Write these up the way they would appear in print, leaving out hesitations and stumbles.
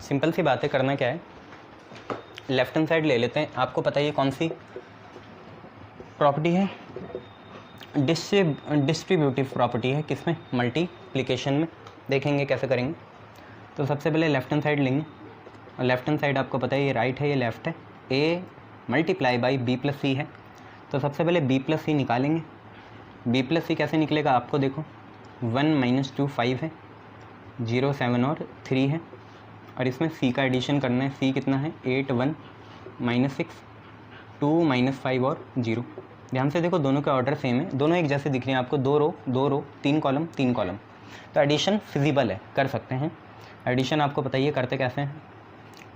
Simple सी बात है, करना क्या है, लेफ्ट हैंड साइड ले लेते हैं। आपको पता ही है कौन सी प्रॉपर्टी है, डिस्ट्रीब्यूटिव प्रॉपर्टी है, किसमें, मल्टीप्लिकेशन में। देखेंगे कैसे करेंगे। तो सबसे पहले लेफ्ट हैंड साइड लेंगे, और लेफ्ट हैंड साइड आपको पता है ये राइट है, ये लेफ्ट है, a multiply by B plus C है। तो सबसे पहले b प्लस सी निकालेंगे। b प्लस सी कैसे निकलेगा, आपको देखो 1 - 2 5 है, 0 7 और 3 है, और इसमें c का एडिशन करना है। c कितना है, 8 1 -6 2 -5 और 0। ध्यान से देखो दोनों का ऑर्डर सेम है, दोनों एक जैसे दिख रहे हैं आपको, 2 रो 3 कॉलम 3 कॉलम। तो एडिशन फिजिबल है, कर सकते हैं। एडिशन आपको बताइए करते कैसे हैं।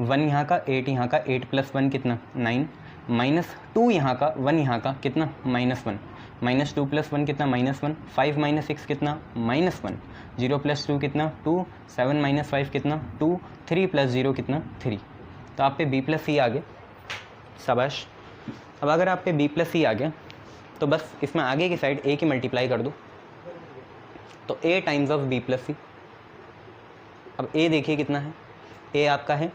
1 यहाँ का 8 यहाँ का, 8 + 1 कितना 9, -2 यहाँ का 1 यहाँ का कितना -1, -2 + 1 कितना -1, 5 - 6 कितना -1, 0 + 2 कितना 2, 7 - 5 कितना 2, 3 + 0 कितना 3। तो आप पे b + c आ गया, शाबाश। अब अगर आप पे b + c आ गया तो बस इसमें आगे की साइड a की मल्टीप्लाई कर दो, तो a times of b + c। अब a देखिए कितना है, a आपका है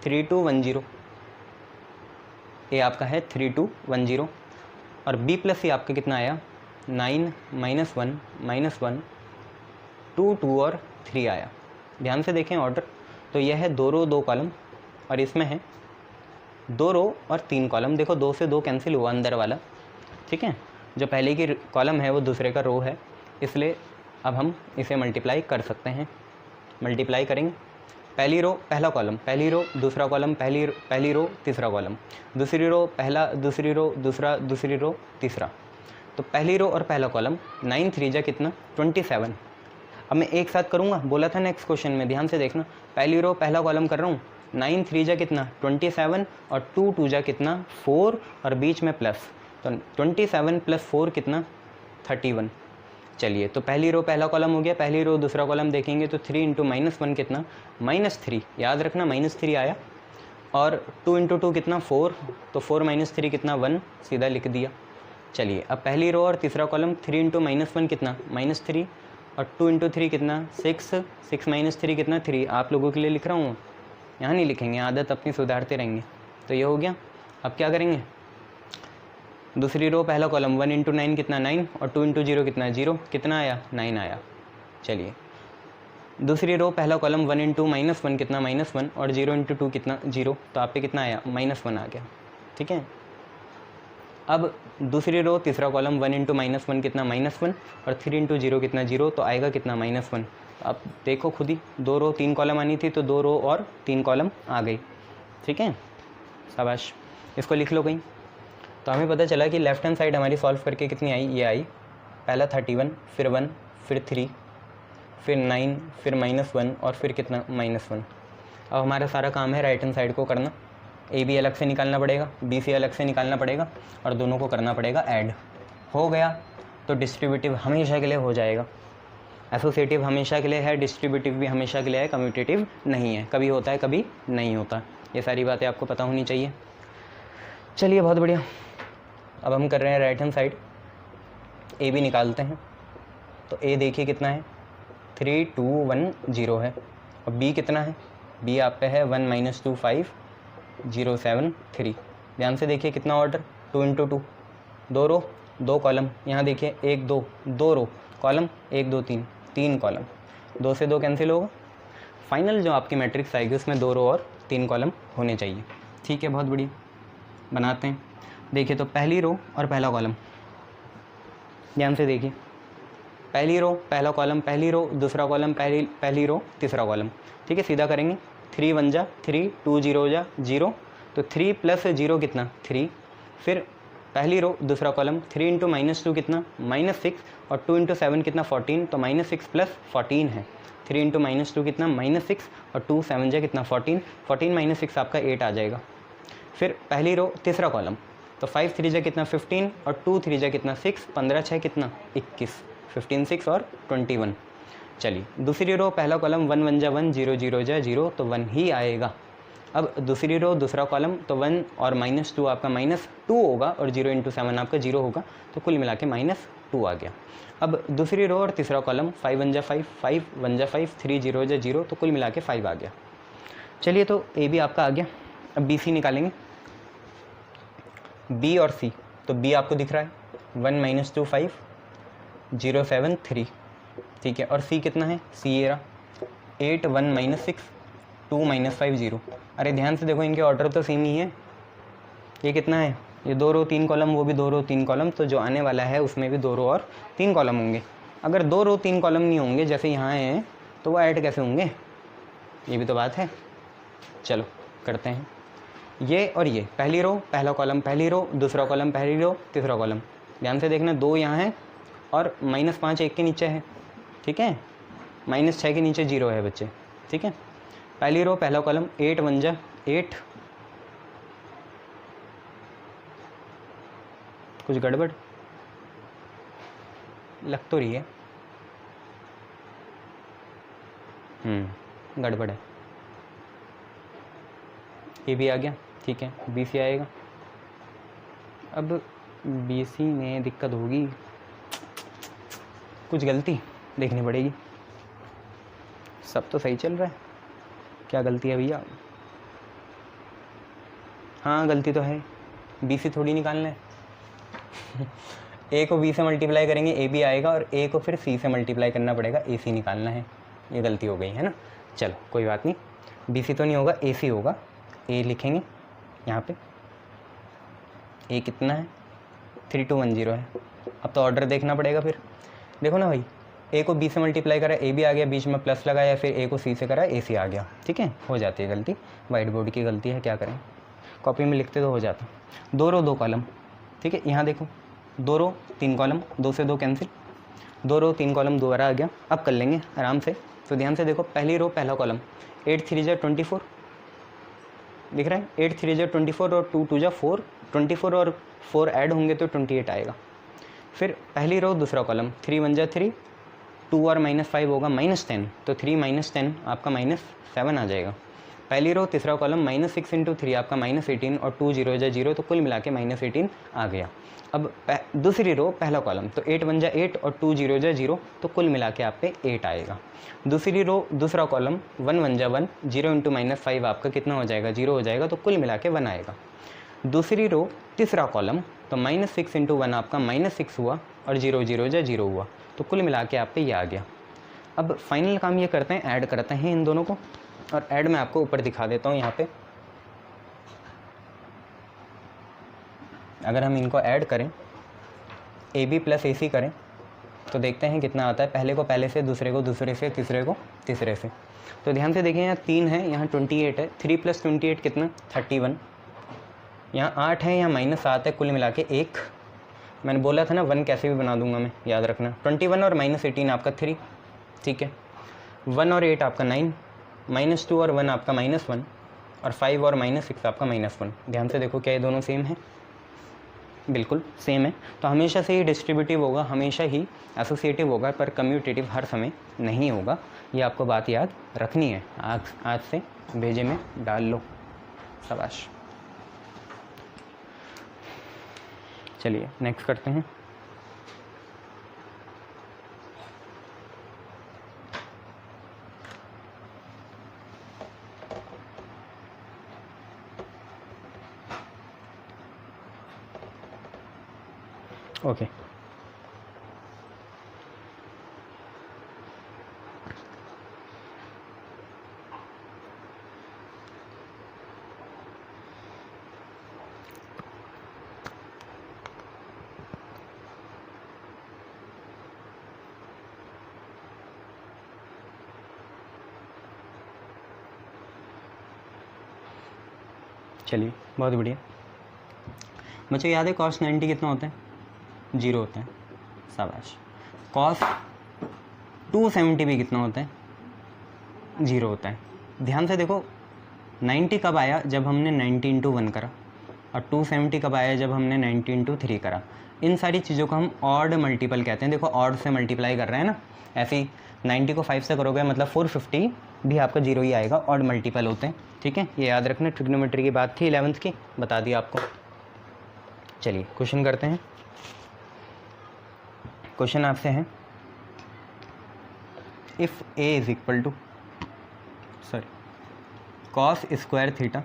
3210, a आपका है 3210, और b + c आपका कितना आया 9 -1 -1 2 2 और 3 आया। ध्यान से देखें ऑर्डर, तो यह है 2 रो 2 कॉलम, और इसमें है 2 रो और 3 कॉलम। देखो 2 से 2 कैंसिल हुआ अंदर वाला, ठीक है, जो पहले की कॉलम है वो दूसरे का रो है, इसलिए अब हम इसे मल्टीप्लाई कर सकते हैं। मल्टीप्लाई करेंगे, पहली रो पहला कॉलम, पहली रो दूसरा कॉलम, पहली रो तीसरा कॉलम, दूसरी रो पहला, दूसरी रो दूसरा, दूसरी रो तीसरा। तो पहली रो और पहला कॉलम 9 3 जा कितना 27। अब मैं एक साथ करूँगा, बोला था नेक्स्ट क्वेश्चन में, ध्यान से देखना। पहली रो पहला कॉलम कर रहा हूँ, 9 3 जा कितना 27, और 2 2 जा कितना 4, और बीच में प्लस, तो 27 + 4 कितना 31। चलिए, तो पहली रो पहला कॉलम हो गया, पहली रो दूसरा कॉलम देखेंगे तो 3 × -1 कितना -3, याद रखना -3 आया, और 2 × 2 कितना 4, तो 4 - 3 कितना 1, सीधा लिख दिया। चलिए, अब पहली रो और तीसरा कॉलम 3 × -1 कितना -3, और 2 × 3 कितना 6, 6 - 3 कितना 3। आप लोगों के लिए लिख रहा हूँ, यहाँ नहीं लिखेंगे, आदत अपनी सुधारते रहेंगे। तो ये हो गया। अब क्या करेंगे, दूसरी रो पहला कॉलम 1 × 9 कितना 9, और 2 × 0 कितना 0, कितना आया 9 आया। चलिए, दूसरी रो पहला कॉलम 1 × -1 कितना -1, और 0 × 2 कितना 0, तो आप पे कितना आया -1 आ गया, ठीक है। अब दूसरी रो तीसरा कॉलम 1 × -1 कितना -1, और 3 × 0 कितना 0, तो आएगा कितना -1। आप देखो खुद ही, 2 रो 3 कॉलम आनी थी, तो 2 रो और 3 कॉलम आ गई, ठीक है, शाबाश। इसको लिख लो कहीं। तो हमें पता चला कि लेफ्ट हैंड साइड हमारी सॉल्व करके कितनी आई, ये आई, पहला 31, फिर 1, फिर 3, फिर 9, फिर -1, और फिर कितना -1। अब हमारा सारा काम है राइट हैंड साइड को करना। ए बी अलग से निकालना पड़ेगा, बी सी अलग से निकालना पड़ेगा, और दोनों को करना पड़ेगा ऐड। हो गया, तो डिस्ट्रीब्यूटिव हमेशा के लिए हो जाएगा। एसोसिएटिव हमेशा के लिए है, डिस्ट्रीब्यूटिव भी हमेशा के लिए है, कम्यूटेटिव नहीं है, कभी होता है कभी नहीं होता। ये सारी बातें आपको पता होनी चाहिए। चलिए, बहुत बढ़िया। अब हम कर रहे हैं right hand side, A B निकालते हैं। तो ए देखिए कितना है 3 2 1 0 है, और बी कितना है, बी आप पे है 1 - 2 5 0 7 3। ध्यान से देखिए कितना ऑर्डर, 2 × 2, 2 रो 2 कॉलम, यहाँ देखिए 1 2, 2 रो कॉलम 1 2 3, 3 कॉलम, 2 से 2 कैंसिल होगा। फाइनल जो आपकी मैट्रिक्स आएगी उसमें 2 रो और 3 कॉलम होने चाहिए, ठीक है, बहुत बढ़िया। बनाते हैं, देखिए तो पहली रो और पहला कॉलम, ध्यान से देखिए, पहली रो पहला कॉलम, पहली रो दूसरा कॉलम, पहली रो तीसरा कॉलम, ठीक है, सीधा करेंगे। 3 1 जा 3, 2 0 जा 0, तो 3 + 0 कितना 3, फिर पहली रो दूसरा कॉलम 3 × -2 कितना -6, और 2 × 7 कितना 14, तो -6 + 14 है। 3 × -2 कितना -6, और 2 7 जा कितना 14, 14 - 6 आपका 8 आ जाएगा। फिर पहली रो तीसरा कॉलम, तो 5 3 जा कितना 15, और 2 3 जा कितना 6, 15 6 कितना 21, 15 6 और 21। चलिए, दूसरी रो पहला कॉलम 1 1 जा 1, 0 0 जा 0, तो 1 ही आएगा। अब दूसरी रो दूसरा कॉलम, तो 1 और -2 आपका -2 होगा, और 0 × 7 आपका 0 होगा, तो कुल मिला के -2 आ गया। अब दूसरी रो और तीसरा कॉलम 5 1 जा 5, 5 1 जा 5, 3 0 जा 0, तो कुल मिला के 5 आ गया। चलिए तो ए बी आपका आ गया। अब बी सी निकालेंगे, बी और सी। तो बी आपको दिख रहा है 1 - 2 5 0 7 3, ठीक है। और सी कितना है, सी ये रहा 8 1 - 6 2 - 5 0। अरे ध्यान से देखो, इनके ऑर्डर तो सेम ही है। ये कितना है, ये 2 रो 3 कॉलम, वो भी 2 रो 3 कॉलम, तो जो आने वाला है उसमें भी 2 रो और 3 कॉलम होंगे। अगर 2 रो 3 कॉलम नहीं होंगे जैसे यहाँ हैं, तो वो ऐड कैसे होंगे, ये भी तो बात है। चलो करते हैं, ये और ये, पहली रो पहला कॉलम पहली रो, दूसरा कॉलम पहली रो, तीसरा कॉलम। ध्यान से देखना, 2 यहाँ है और -5 1 के नीचे है, ठीक है। -6 के नीचे 0 है बच्चे, ठीक है। पहली रो पहला कॉलम 8 1 जा 8, कुछ गड़बड़ लग तो रही है, गड़बड़ है। ये भी आ गया, ठीक है। बी सी आएगा, अब बी सी में दिक्कत होगी, कुछ गलती देखनी पड़ेगी। सब तो सही चल रहा है, क्या गलती है भैया? हाँ गलती तो है, बी सी थोड़ी निकालना है। ए को बी से मल्टीप्लाई करेंगे ए बी आएगा, और ए को फिर सी से मल्टीप्लाई करना पड़ेगा, ए सी निकालना है। ये गलती हो गई है ना, चलो कोई बात नहीं। बी सी तो नहीं होगा, ए सी होगा। ए लिखेंगे यहाँ पे, ए कितना है 3210 है। अब तो ऑर्डर देखना पड़ेगा फिर, देखो ना भाई, ए को बी से मल्टीप्लाई करा, ए बी आ गया, बीच में प्लस लगाया, फिर ए को सी से करा, ए सी आ गया, ठीक है। हो जाती है गलती, वाइट बोर्ड की गलती है, क्या करें, कॉपी में लिखते तो हो जाता। 2 रो 2 कॉलम, ठीक है। यहाँ देखो 2 रो 3 कॉलम, 2 से 2 कैंसिल, 2 रो 3 कॉलम दोबारा आ गया। अब कर लेंगे आराम से। तो ध्यान से देखो, पहली रो पहला कॉलम 8 3 जा 24 दिख रहा है, 8 3 जा 24 और 2 2 जा 4, 24 और 4 ऐड होंगे तो 28 आएगा। फिर पहली रो दूसरा कॉलम 3 1 जा 3, 2 और -5 होगा -10, तो 3 - 10 आपका -7 आ जाएगा। पहली रो तीसरा कॉलम -6 × 3 आपका -18, और 2 0 जा 0, तो कुल मिला के -18 आ गया। अब दूसरी रो पहला कॉलम, तो 8 1 जा 8 और 2 0 जा 0, तो कुल मिला के आप पे 8 आएगा। दूसरी रो दूसरा कॉलम 1 1 जा 1, 0 × -5 आपका कितना हो जाएगा, 0 हो जाएगा, तो कुल मिला के 1 आएगा। दूसरी रो तीसरा कॉलम, तो -6 × 1 आपका -6 हुआ, और 0 0 जा 0 हुआ, तो कुल मिला के आप पे ये आ गया। अब फाइनल काम ये करते हैं, ऐड करते हैं इन दोनों को, और ऐड मैं आपको ऊपर दिखा देता हूँ यहाँ पे। अगर हम इनको ऐड करें, ए बी प्लस ए सी करें, तो देखते हैं कितना आता है। पहले को पहले से, दूसरे को दूसरे से, तीसरे को तीसरे से। तो ध्यान से देखिए, यहाँ 3 है, यहाँ 28 है, 3 + 28 कितना 31, यहाँ 8 है, यहाँ -7 है, कुल मिला के 1। मैंने बोला था ना 1 कैसे भी बना दूंगा मैं, याद रखना। 21 और -18 आपका 3, ठीक है। 1 और 8 आपका 9, -2 और 1 आपका -1, और 5 और -6 आपका -1। ध्यान से देखो, क्या ये दोनों सेम है, बिल्कुल सेम है। तो हमेशा से ही डिस्ट्रीब्यूटिव होगा, हमेशा ही एसोसिएटिव होगा, पर कम्यूटेटिव हर समय नहीं होगा। ये आपको बात याद रखनी है, आज से भेजे में डाल लो, शाबाश। चलिए नेक्स्ट करते हैं। ओके, चलिए बहुत बढ़िया। मुझे याद है cos 90 कितना होता है, 0 होता है, शाबाश। cos 270 भी कितना होता है, 0 होता है। ध्यान से देखो, 90 कब आया, जब हमने 90 × 1 करा, और 270 कब आया, जब हमने 90 × 3 करा। इन सारी चीज़ों को हम ऑड मल्टीपल कहते हैं। देखो ऑड से मल्टीप्लाई कर रहे हैं ना, ऐसे ही 90 को 5 से करोगे मतलब 450 भी आपका 0 ही आएगा, ऑड मल्टीपल होते हैं, ठीक है। ये याद रखना, ट्रिग्नोमेट्री की बात थी 11th की, बता दिया आपको। चलिए क्वेश्चन करते हैं। क्वेश्चन आपसे है, if A is equal to cos square theta,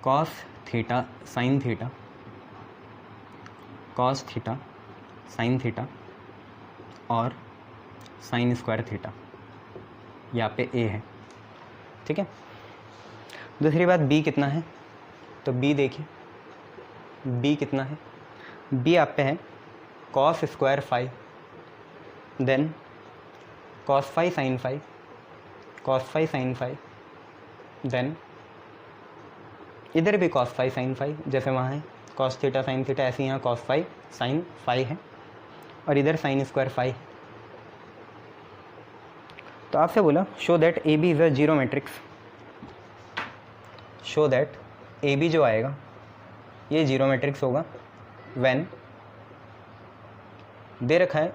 cos theta sine theta, cos theta sine theta और साइन स्क्वायर थीटा, यहाँ पे ए है, ठीक है। दूसरी बात बी कितना है, तो बी देखिए, बी कितना है, बी आप पे है cos square five, then cos five sine five, cos five sine five, then इधर भी कॉस फाइव साइन फाइव, जैसे वहाँ है कॉस थीटा साइन थीटा, ऐसे यहाँ कॉस फाइव साइन फाइव है और इधर साइन स्क्वायर फाइव। तो आपसे बोला show that A B is a zero matrix, show that A B जो आएगा ये जीरो मैट्रिक्स होगा व्हेन दे रखा है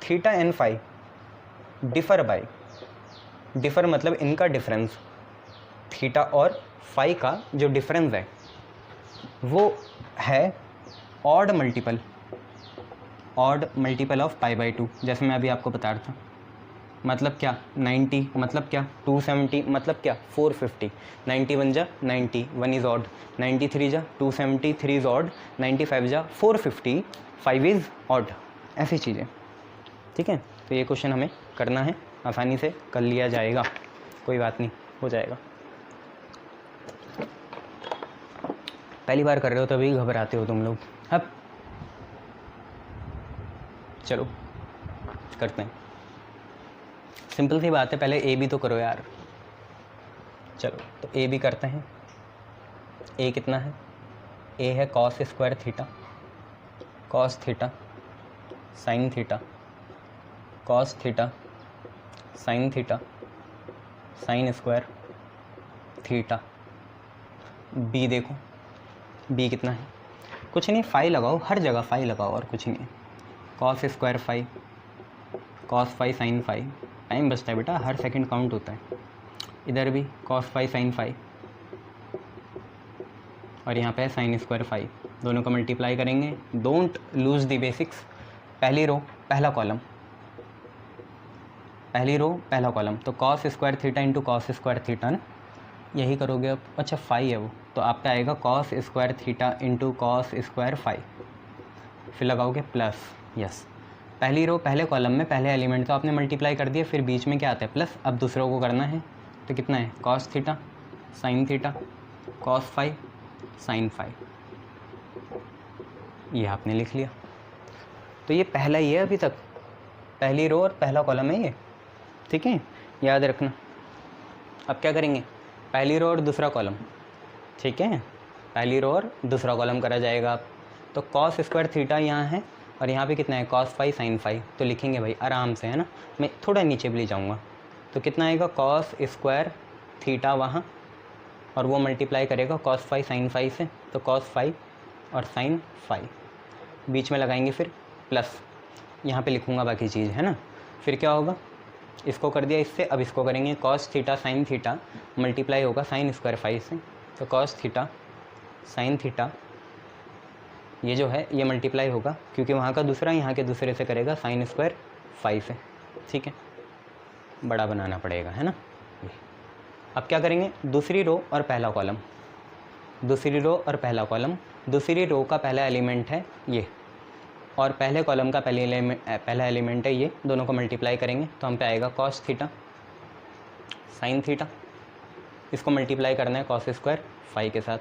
theta and phi differ by, differ मतलब इनका डिफरेंस, थीटा और फाई का जो डिफरेंस है वो है odd multiple, odd multiple of pi by two, जैसे मैं अभी आपको बता रहा था। मतलब क्या 90, मतलब क्या 270, मतलब क्या 450, 91 जा 90, 1 इज़ ऑड, 93 जा 270, 3 इज़ ऑड, 95 जा 450, 5 इज़ ऑड, ऐसी चीज़ें, ठीक है। तो ये क्वेश्चन हमें करना है, आसानी से कर लिया जाएगा, कोई बात नहीं, हो जाएगा। पहली बार कर रहे हो तभी घबराते हो तुम लोग। अब चलो करते हैं, सिंपल सी बात है, पहले ए बी तो करो यार। चलो तो ए बी करते हैं। ए कितना है, ए है cos square theta, cos theta sine theta, cos theta sine theta, sine square theta. B देखो, बी कितना है, कुछ नहीं, फाई लगाओ, हर जगह फाई लगाओ और कुछ नहीं है। Cos square phi, cos phi sine phi, time बचता है बेटा, हर सेकंड काउंट होता है। इधर भी कॉस फाई साइन फाई और यहाँ पे है साइन स्क्वायर फाई, दोनों को मल्टीप्लाई करेंगे। Don't lose the basics. पहली रो पहला कॉलम, पहली रो पहला कॉलम, तो cos square theta into cos square theta ना, यही करोगे अब। अच्छा फाई है वो, तो आपका आएगा cos square theta into cos square phi, फिर लगाओगे प्लस, यस। पहली रो पहले कॉलम में पहले एलिमेंट तो आपने मल्टीप्लाई कर दिया, फिर बीच में क्या आता है प्लस, अब दूसरों को करना है, तो कितना है cos theta sine theta cos phi sine phi, ये आपने लिख लिया। तो ये पहला ही है अभी तक, पहली रो और पहला कॉलम है ये, ठीक है, याद रखना। अब क्या करेंगे, पहली रो और दूसरा कॉलम, ठीक है, पहली रो और दूसरा कॉलम करा जाएगा आप। तो कॉस स्क्वायर थीटा यहाँ है और यहाँ पे कितना है कॉस फाई साइन फाई, तो लिखेंगे भाई आराम से, है ना। मैं थोड़ा नीचे भी ले जाऊँगा, तो कितना आएगा कॉस स्क्वायर थीटा वहाँ, और वो मल्टीप्लाई करेगा कॉस फाई साइन फाई से, तो कॉस फाई और साइन फाई, बीच में लगाएंगे फिर प्लस, यहाँ पे लिखूँगा बाकी चीज़, है ना। फिर क्या होगा, इसको कर दिया इससे, अब इसको करेंगे cos theta sine theta multiply होगा साइन स्क्वायर फाई से, तो कॉस थीटा साइन थीटा ये जो है ये मल्टीप्लाई होगा, क्योंकि वहाँ का दूसरा यहाँ के दूसरे से करेगा साइन स्क्वायर फाई से, ठीक है, बड़ा बनाना पड़ेगा, है ना। अब क्या करेंगे, दूसरी रो और पहला कॉलम, दूसरी रो और पहला कॉलम, दूसरी रो का पहला एलिमेंट है ये और पहले कॉलम का पहला एलिमेंट है ये, दोनों को मल्टीप्लाई करेंगे तो हम पे आएगा कॉस थीटा साइन थीटा, इसको मल्टीप्लाई करना है कॉस स्क्वायर फाई के साथ,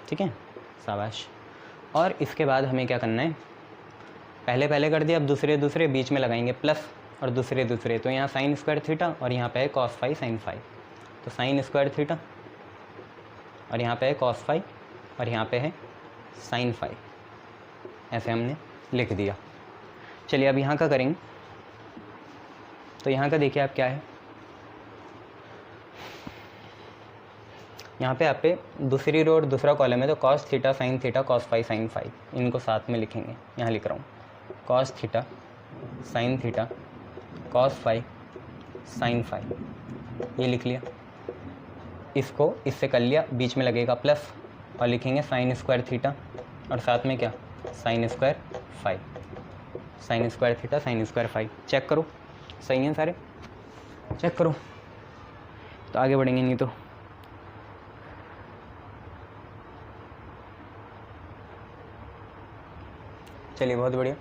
ठीक है, शाबाश। और इसके बाद हमें क्या करना है, पहले पहले कर दिया, अब दूसरे दूसरे बीच में लगाएंगे प्लस और दूसरे दूसरे, तो यहाँ साइन स्क्वायर थीटा और यहाँ पे है कॉस फाई साइन फाई, तो साइन स्क्वायर थीटा और यहाँ पे है कॉस फाई और यहाँ पे है साइन फाई, ऐसे हमने लिख दिया। चलिए अब यहाँ का करेंगे, तो यहाँ का देखिए आप क्या है, यहाँ पे आप पे दूसरी रो और दूसरा कॉलम है, तो cos theta sine theta cos phi sine phi, इनको साथ में लिखेंगे। यहाँ लिख रहा हूँ cos theta sine theta cos phi sine phi, ये लिख लिया। इसको इससे कर लिया, बीच में लगेगा प्लस और लिखेंगे साइन स्क्वायर थीटा और साथ में क्या sine square phi, sine square theta sine square phi. Check करो सही है सारे, चेक करो तो आगे बढ़ेंगे, नहीं तो चलिए बहुत बढ़िया।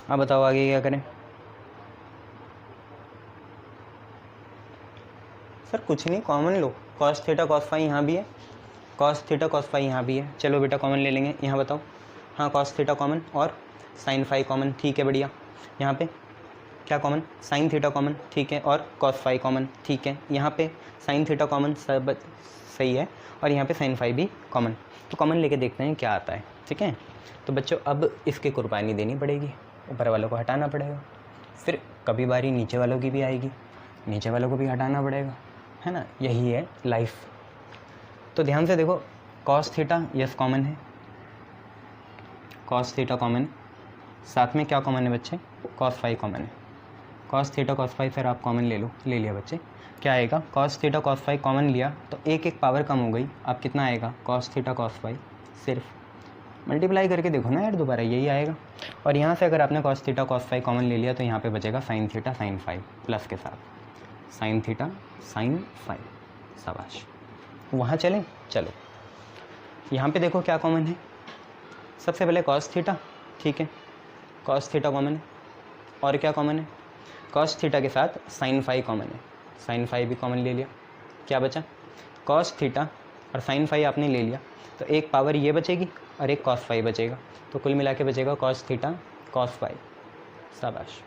हाँ बताओ आगे क्या करें। सर कुछ नहीं, कॉमन लो, कॉस थीटा कॉस फाई यहाँ भी है, कॉस थीटा कॉस फाई यहाँ भी है, चलो बेटा कॉमन ले लेंगे। यहाँ बताओ, हाँ कॉस थीटा कॉमन और साइन फाई कॉमन, ठीक है बढ़िया। यहाँ पे क्या कॉमन, साइन थीटा कॉमन, ठीक है, और कॉस फाई कॉमन, ठीक है। यहाँ पे साइन थीटा कॉमन सब सही है, और यहाँ पे साइन फाई भी कॉमन। तो कॉमन लेके देखते हैं क्या आता है, ठीक है। तो बच्चों अब इसकी कुर्बानी देनी पड़ेगी, ऊपर वालों को हटाना पड़ेगा, फिर कभी बारी नीचे वालों की भी आएगी, नीचे वालों को भी हटाना पड़ेगा, है ना, यही है लाइफ। तो ध्यान से देखो, कॉस थीटा यस कॉमन है, कॉस थीटा कॉमन, साथ में क्या कॉमन है बच्चे, कॉस फाई कॉमन है। Cos theta cos phi sir आप कॉमन ले लो, ले लिया बच्चे, क्या आएगा, cos theta cos phi common लिया तो एक एक पावर कम हो गई, अब कितना आएगा, कॉस थीटा कॉस फाई, सिर्फ मल्टीप्लाई करके देखो ना यार दोबारा, यही आएगा। और यहाँ से अगर आपने cos theta cos phi common ले लिया तो यहाँ पे बचेगा sine theta sine phi plus के साथ, साइन थीटा साइन फाई, शाबाश। वहाँ चलें, चलो यहाँ पे देखो क्या कॉमन है, सबसे पहले कॉस थीटा, ठीक है, कॉस थीटा कॉमन है, और क्या कॉमन है, कॉस थीटा के साथ साइन फाई कॉमन है, साइन फाई भी कॉमन ले लिया, क्या बचा, कॉस थीटा और साइन फाई आपने ले लिया तो एक पावर ये बचेगी और एक कॉस फाई बचेगा, तो कुल मिला के बचेगा कॉस थीटा कॉस फाई, शाबाश।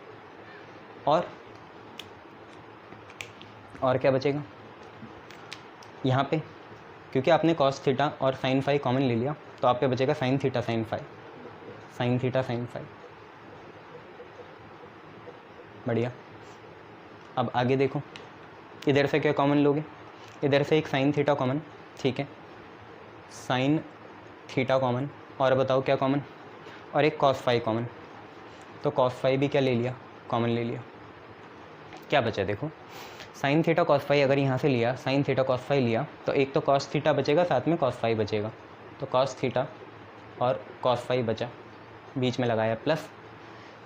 और क्या बचेगा यहाँ पे, क्योंकि आपने कॉस थीटा और साइन फाई कॉमन ले लिया तो आप पे बचेगा sine theta sine phi, sine theta sine phi, बढ़िया। अब आगे देखो, इधर से क्या कॉमन लोगे, इधर से एक साइन थीटा कॉमन, ठीक है, साइन थीटा कॉमन, और बताओ क्या कॉमन, और एक कॉस फाई कॉमन, तो कॉस फाई भी क्या ले लिया, कॉमन ले लिया, क्या बचा देखो, साइन थीटा कॉस फाई अगर यहाँ से लिया, साइन थीटा कॉस फाई लिया तो एक तो कॉस थीटा बचेगा, साथ में कॉस फाई बचेगा, तो कॉस थीटा और कॉस फाई बचा, बीच में लगाया प्लस,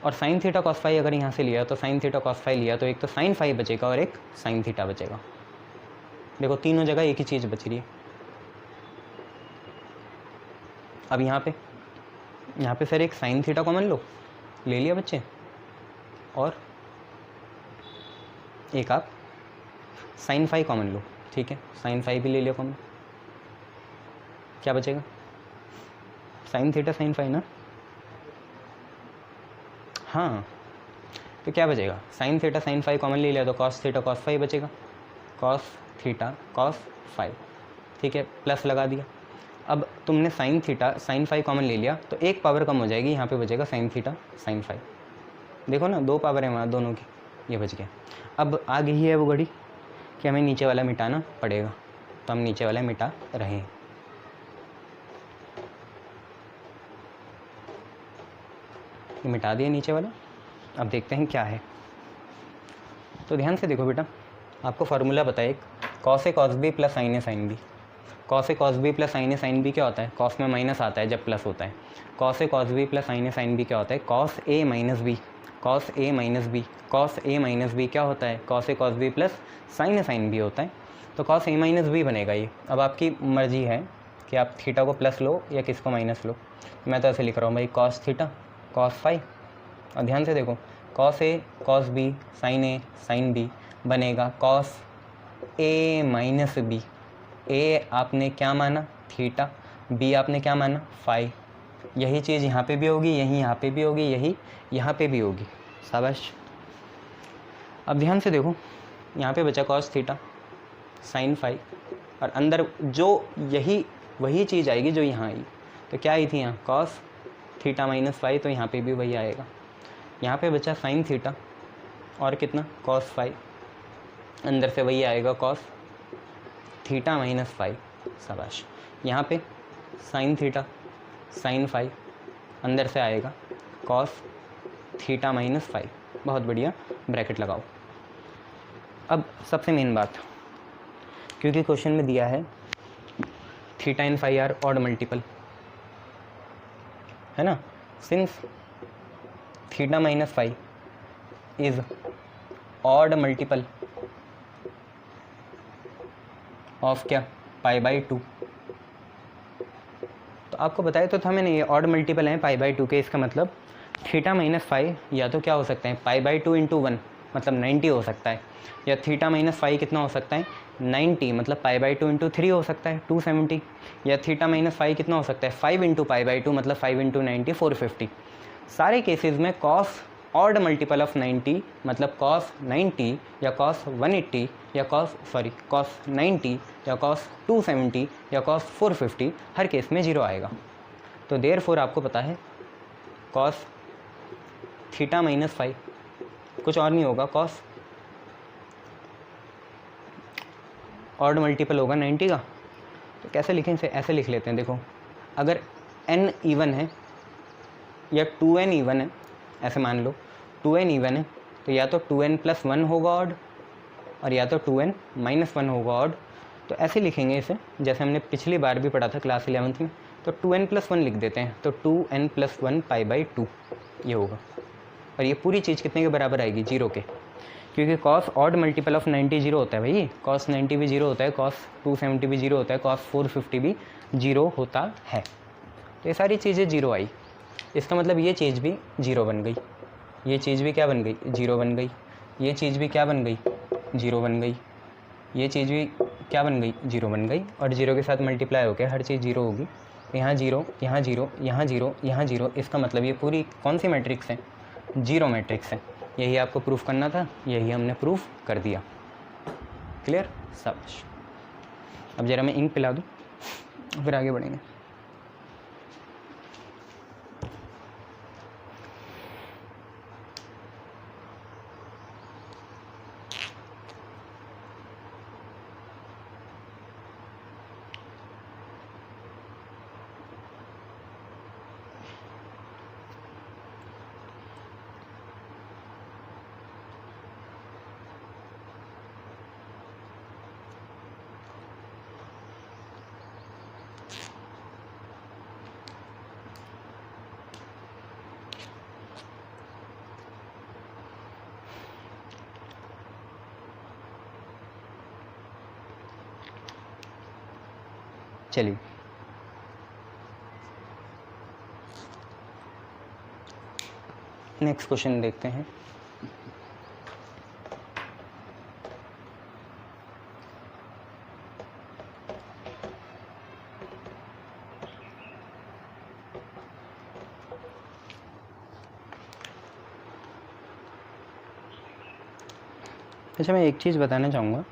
और साइन थीटा कॉस फाई अगर यहाँ से लिया तो साइन थीटा कॉस फाई लिया तो एक तो साइन फाई बचेगा और एक साइन थीटा बचेगा। देखो तीनों जगह एक ही चीज़ बच रही है। अब यहाँ पे सर एक साइन थीटा कॉमन लो, ले लिया बच्चे, और एक आप साइन फाई कॉमन लो, ठीक है, साइन फाई भी ले लिया कॉमन, क्या बचेगा, साइन थीटा साइन फाई ना, हाँ, तो क्या बचेगा, sine theta sine phi common ले लिया तो कॉस थीटा कॉस फाई बचेगा, कॉस थीटा कॉस फाई, ठीक है, प्लस लगा दिया। अब तुमने sine theta sine phi common ले लिया तो एक पावर कम हो जाएगी, यहाँ पे बचेगा साइन थीटा साइन फाई, देखो ना दो पावर है वहाँ दोनों की, ये बच गया। अब आ गई है वो घड़ी कि हमें नीचे वाला मिटाना पड़ेगा, तो हम नीचे वाला मिटा रहे हैं। ये मिटा दिया नीचे वाला, अब देखते हैं क्या है। तो ध्यान से देखो बेटा, आपको फार्मूला पता है एक, cos A cos B plus sign A sine B. Cos A cos B plus sign A sine B क्या होता है, कॉस में माइनस आता है जब प्लस होता है। Cos A cos B plus sign A sine B क्या होता है, cos A minus B, cos A minus B, cos A minus B क्या होता है, cos A cos B plus sign A sine B होता है, तो कॉस ए माइनस बी बनेगा ये। अब आपकी मर्जी है कि आप थीटा को प्लस लो या किसको माइनस लो, मैं तो ऐसे लिख रहा हूँ भाई, कॉस थीटा कॉस फाई, और ध्यान से देखो cos A cos B sign A sine B बनेगा कॉस ए माइनस बी। ए आपने क्या माना, थीटा, बी आपने क्या माना, फाई। यही चीज़ यहाँ पे भी होगी, यही यहाँ पे भी होगी, यही यहाँ पे भी होगी, शाबाश। अब ध्यान से देखो, यहाँ पे बचा कॉस थीटा साइन फाई, और अंदर जो यही वही चीज़ आएगी जो यहाँ आई, तो क्या आई थी यहाँ, कॉस थीटा माइनस फाई, तो यहाँ पे भी वही आएगा। यहाँ पे बचा साइन थीटा और कितना कॉस फाई, अंदर से वही आएगा कॉस थीटा माइनस फाई, शाबाश। यहाँ पे साइन थीटा साइन फाई, अंदर से आएगा कॉस थीटा माइनस फाई, बहुत बढ़िया, ब्रैकेट लगाओ। अब सबसे मेन बात, क्योंकि क्वेश्चन में दिया है theta and phi are odd multiple, है ना, since theta minus phi is odd multiple of क्या पाई बाई 2, तो आपको बताया तो था मैंने ये ऑड मल्टीपल है पाई बाई 2 के, इसका मतलब थीटा माइनस फाई या तो क्या हो सकता है पाई बाई 2 इंटू 1 मतलब 90 हो सकता है, या थीटा माइनस फाई कितना हो सकता है 90 मतलब पाई बाई 2 इंटू 3 हो सकता है 270, या थीटा माइनस फाई कितना हो सकता है 5 इंटू पाई बाई 2 मतलब 5 इंटू 90 450। सारे केसेस में कॉस ऑड मल्टीपल ऑफ 90 मतलब कॉस 90 या कॉस 180 या कॉस 90 या कॉस 270 या कॉस 450 हर केस में 0 आएगा। तो देयरफॉर आपको पता है कॉस थीटा माइनस फाई कुछ और नहीं होगा, कॉस ऑड मल्टीपल होगा 90 का। तो कैसे लिखें इसे, ऐसे लिख लेते हैं, देखो अगर n इवन है या 2n इवन है, ऐसे मान लो 2n इवन है तो या तो 2n प्लस 1 होगा ऑड और या तो 2n माइनस 1 होगा ऑड। तो ऐसे लिखेंगे इसे जैसे हमने पिछली बार भी पढ़ा था क्लास 11th में, तो 2n प्लस 1 लिख देते हैं, तो 2n प्लस 1 पाई बाई 2 ये होगा। और ये पूरी चीज़ कितने के बराबर आएगी 0 के, क्योंकि कॉस ऑड मल्टीपल ऑफ 90 0 होता है भाई, कॉस 90 भी 0 होता है, कॉस 270 भी 0 होता है, कॉस 450 भी 0 होता है। तो ये सारी चीज़ें 0 आई, इसका मतलब ये चीज़ भी 0 बन गई, ये चीज़ भी क्या बन गई 0 बन गई, ये चीज़ भी क्या बन गई 0 बन गई, ये चीज़ भी क्या बन गई 0 बन गई, और 0 के साथ मल्टीप्लाई हो गया, हर चीज़ 0 होगी। यहाँ 0 यहाँ 0 यहाँ 0 यहाँ 0, इसका मतलब ये पूरी कौन सी मैट्रिक्स है 0 मैट्रिक्स है। यही आपको प्रूफ करना था, यही हमने प्रूफ कर दिया। क्लियर सब। अब ज़रा मैं इंक पिला दूँ फिर आगे बढ़ेंगे। चलिए नेक्स्ट क्वेश्चन देखते हैं। अच्छा मैं एक चीज़ बताना चाहूँगा,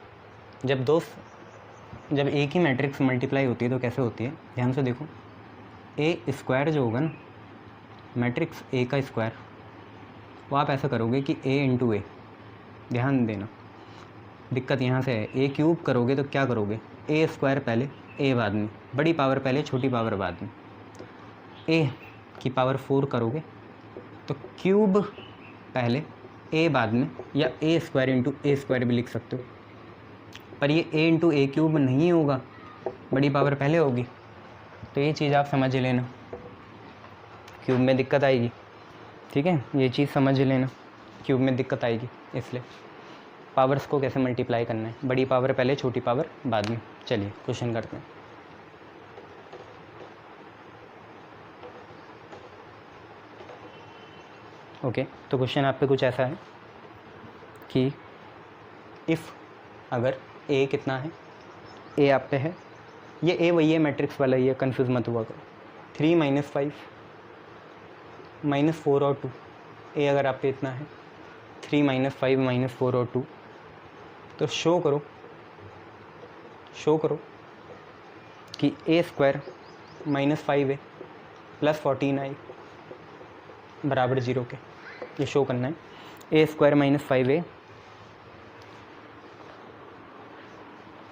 जब एक ही मैट्रिक्स मल्टीप्लाई होती है तो कैसे होती है, ध्यान से देखो। ए स्क्वायर जो होगा ना, मैट्रिक्स ए का स्क्वायर, वो आप ऐसा करोगे कि ए इंटू ए, ध्यान देना दिक्कत यहाँ से है। ए क्यूब करोगे तो क्या करोगे, ए स्क्वायर पहले ए बाद में, बड़ी पावर पहले छोटी पावर बाद में। ए की पावर 4 करोगे तो क्यूब पहले ए बाद में, या ए स्क्वायर इंटू ए स्क्वायर भी लिख सकते हो, पर ये ए इंटू ए क्यूब नहीं होगा, बड़ी पावर पहले होगी। तो ये चीज़ आप समझ लेना, क्यूब में दिक्कत आएगी, ठीक है, ये चीज़ समझ लेना, क्यूब में दिक्कत आएगी। इसलिए पावर्स को कैसे मल्टीप्लाई करना है, बड़ी पावर पहले छोटी पावर बाद में। चलिए क्वेश्चन करते हैं। ओके तो क्वेश्चन आप पे कुछ ऐसा है कि इफ़ अगर ए कितना है, ए आप पे है, ये ए वही है मैट्रिक्स वाला ही है, कन्फ्यूज़ मत हुआ करो। 3 - 5 -4 और 2, ए अगर आप पे इतना है 3 - 5 - 4 और 2, तो शो करो कि ए स्क्वायर -5a + 14i बराबर 0 के, ये शो करना है। ए square minus 5a